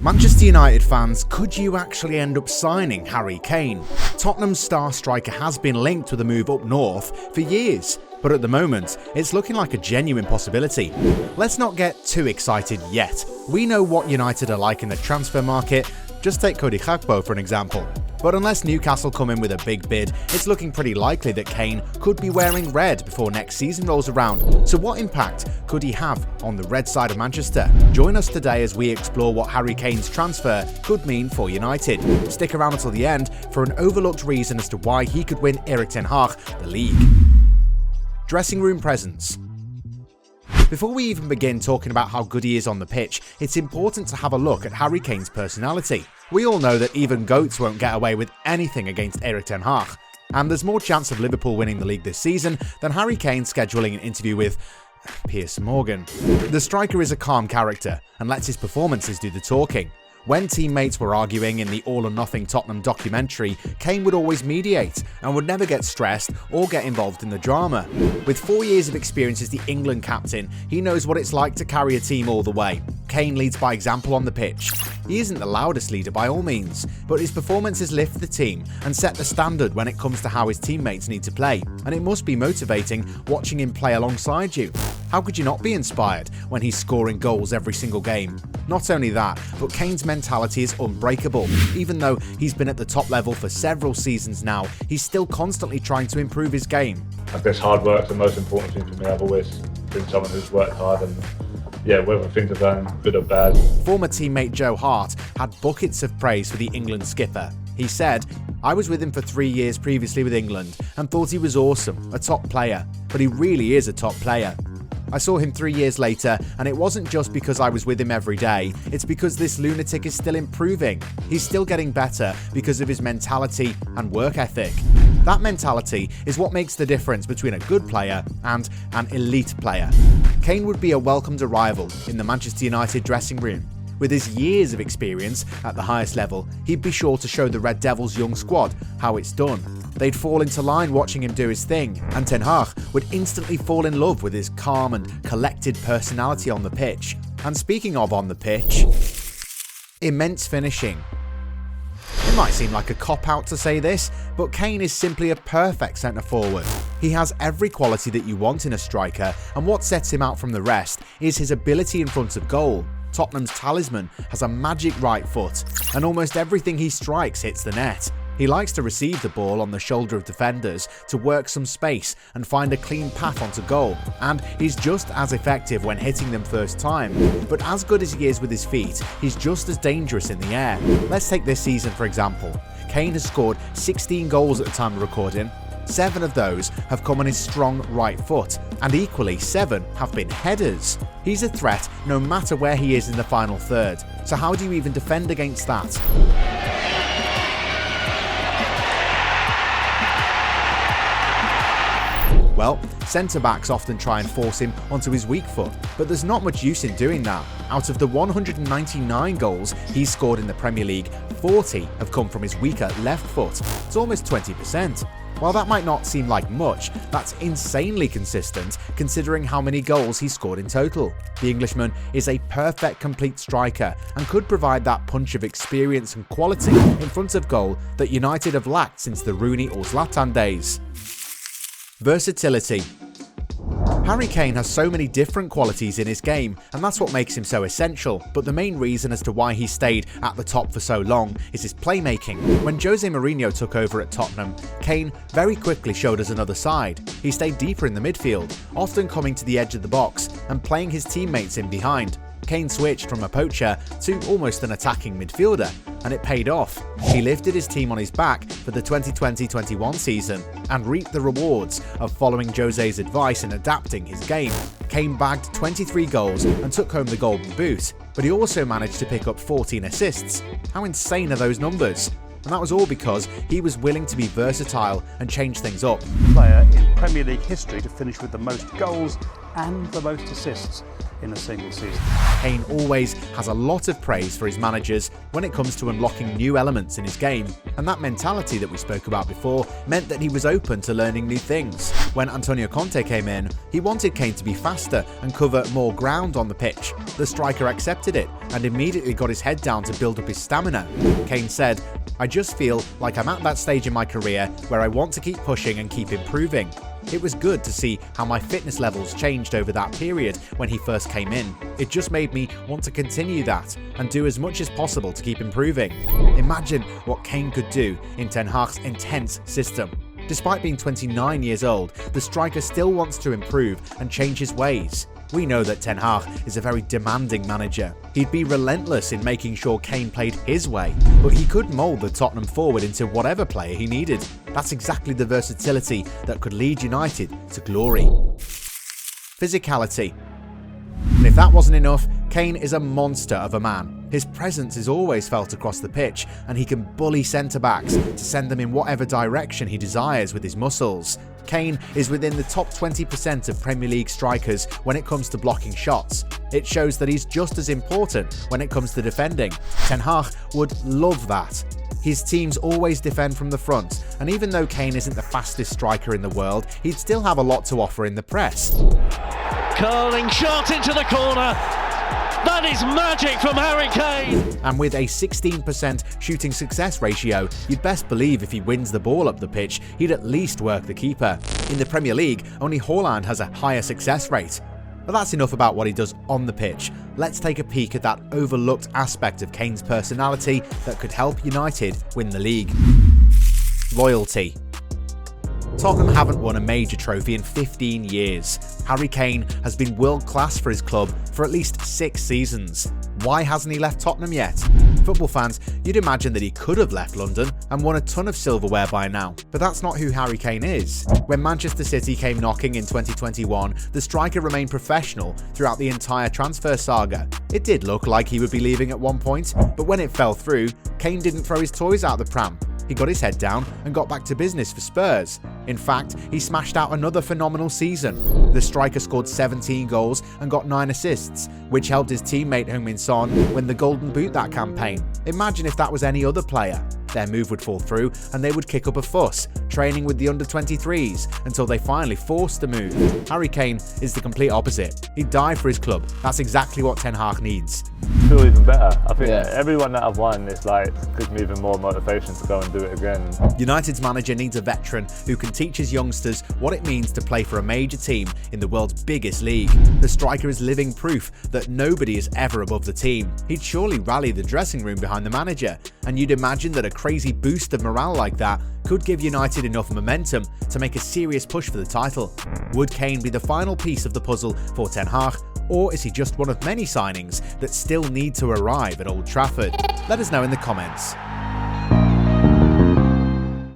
Manchester United fans, could you actually end up signing Harry Kane? Tottenham's star striker has been linked with a move up north for years, but at the moment, it's looking like a genuine possibility. Let's not get too excited yet. We know what United are like in the transfer market. Just take Cody Gakpo for an example. But unless Newcastle come in with a big bid, it's looking pretty likely that Kane could be wearing red before next season rolls around. So what impact could he have on the red side of Manchester? Join us today as we explore what Harry Kane's transfer could mean for United. Stick around until the end for an overlooked reason as to why he could win Erik the league. Dressing room presence. Before we even begin talking about how good he is on the pitch, it's important to have a look at Harry Kane's personality. We all know that even GOATs won't get away with anything against Erik and there's more chance of Liverpool winning the league this season than Harry Kane scheduling an interview with Piers Morgan. The striker is a calm character and lets his performances do the talking. When teammates were arguing in the All or Nothing Tottenham documentary, Kane would always mediate and would never get stressed or get involved in the drama. With 4 years of experience as the England captain, he knows what it's like to carry a team all the way. Kane leads by example on the pitch. He isn't the loudest leader by all means, but his performances lift the team and set the standard when it comes to how his teammates need to play, and it must be motivating watching him play alongside you. How could you not be inspired when he's scoring goals every single game? Not only that, but Kane's mentality is unbreakable. Even though he's been at the top level for several seasons now, he's still constantly trying to improve his game. I guess hard work's the most important thing for me. I've always been someone who's worked hard and whether things are going good or bad. Former teammate Joe Hart had buckets of praise for the England skipper. He said, "I was with him for 3 years previously with England and thought he was awesome, a top player, but he really is a top player. I saw him 3 years later, and it wasn't just because I was with him every day, it's because this lunatic is still improving. He's still getting better because of his mentality and work ethic." That mentality is what makes the difference between a good player and an elite player. Kane would be a welcomed arrival in the Manchester United dressing room. With his years of experience at the highest level, he'd be sure to show the Red Devils' young squad how it's done. They'd fall into line watching him do his thing, and Ten Hag would instantly fall in love with his calm and collected personality on the pitch. And speaking of on the pitch, immense finishing. It might seem like a cop-out to say this, but Kane is simply a perfect centre-forward. He has every quality that you want in a striker, and what sets him out from the rest is his ability in front of goal. Tottenham's talisman has a magic right foot, and almost everything he strikes hits the net. He likes to receive the ball on the shoulder of defenders to work some space and find a clean path onto goal, and he's just as effective when hitting them first time. But as good as he is with his feet, he's just as dangerous in the air. Let's take this season for example. Kane has scored 16 goals at the time of recording. 7 of those have come on his strong right foot, and equally 7 have been headers. He's a threat no matter where he is in the final third, so how do you even defend against that? Well, centre-backs often try and force him onto his weak foot, but there's not much use in doing that. Out of the 199 goals he's scored in the Premier League, 40 have come from his weaker left foot. It's almost 20%. While that might not seem like much, that's insanely consistent considering how many goals he's scored in total. The Englishman is a perfect complete striker and could provide that punch of experience and quality in front of goal that United have lacked since the Rooney or Zlatan days. Versatility. Harry Kane has so many different qualities in his game, and that's what makes him so essential, but the main reason as to why he stayed at the top for so long is his playmaking. When Jose Mourinho took over at Tottenham, Kane very quickly showed us another side. He stayed deeper in the midfield, often coming to the edge of the box and playing his teammates in behind. Kane switched from a poacher to almost an attacking midfielder, and it paid off. He lifted his team on his back for the 2020-21 season and reaped the rewards of following Jose's advice and adapting his game. Kane bagged 23 goals and took home the Golden Boot, but he also managed to pick up 14 assists. How insane are those numbers? And that was all because he was willing to be versatile and change things up. Player in Premier League history to finish with the most goals and the most assists in a single season. Kane always has a lot of praise for his managers when it comes to unlocking new elements in his game, and that mentality that we spoke about before meant that he was open to learning new things. When Antonio Conte came in, he wanted Kane to be faster and cover more ground on the pitch. The striker accepted it and immediately got his head down to build up his stamina. Kane said, "I just feel like I'm at that stage in my career where I want to keep pushing and keep improving. It was good to see how my fitness levels changed over that period when he first came in. It just made me want to continue that and do as much as possible to keep improving." Imagine what Kane could do in Ten Hag's intense system. Despite being 29 years old, the striker still wants to improve and change his ways. We know that Ten Hag is a very demanding manager. He'd be relentless in making sure Kane played his way, but he could mould the Tottenham forward into whatever player he needed. That's exactly the versatility that could lead United to glory. Physicality. And if that wasn't enough, Kane is a monster of a man. His presence is always felt across the pitch, and he can bully centre-backs to send them in whatever direction he desires with his muscles. Kane is within the top 20% of Premier League strikers when it comes to blocking shots. It shows that he's just as important when it comes to defending. Ten Hag would love that. His teams always defend from the front, and even though Kane isn't the fastest striker in the world, he'd still have a lot to offer in the press. Curling shot into the corner. That is magic from Harry Kane. And with a 16% shooting success ratio, you'd best believe if he wins the ball up the pitch, he'd at least work the keeper. In the Premier League, only Haaland has a higher success rate. But that's enough about what he does on the pitch. Let's take a peek at that overlooked aspect of Kane's personality that could help United win the league. Loyalty. Tottenham haven't won a major trophy in 15 years. Harry Kane has been world class for his club for at least 6 seasons. Why hasn't he left Tottenham yet? Football fans, you'd imagine that he could have left London and won a ton of silverware by now, but that's not who Harry Kane is. When Manchester City came knocking in 2021, the striker remained professional throughout the entire transfer saga. It did look like he would be leaving at one point, but when it fell through, Kane didn't throw his toys out the pram. He got his head down and got back to business for Spurs. In fact, he smashed out another phenomenal season. The striker scored 17 goals and got 9 assists, which helped his teammate Heung-min Son win the Golden Boot that campaign. Imagine if that was any other player. Their move would fall through and they would kick up a fuss, training with the under-23s until they finally forced the move. Harry Kane is the complete opposite. He'd die for his club. That's exactly what Ten Hag needs. Feel even better. I think everyone that I've won, it's like gives me even more motivation to go and do it again. United's manager needs a veteran who can teach his youngsters what it means to play for a major team in the world's biggest league. The striker is living proof that nobody is ever above the team. He'd surely rally the dressing room behind the manager, and you'd imagine that a crazy boost of morale like that could give United enough momentum to make a serious push for the title. Would Kane be the final piece of the puzzle for Ten Hag, or is he just one of many signings that still need to arrive at Old Trafford? Let us know in the comments.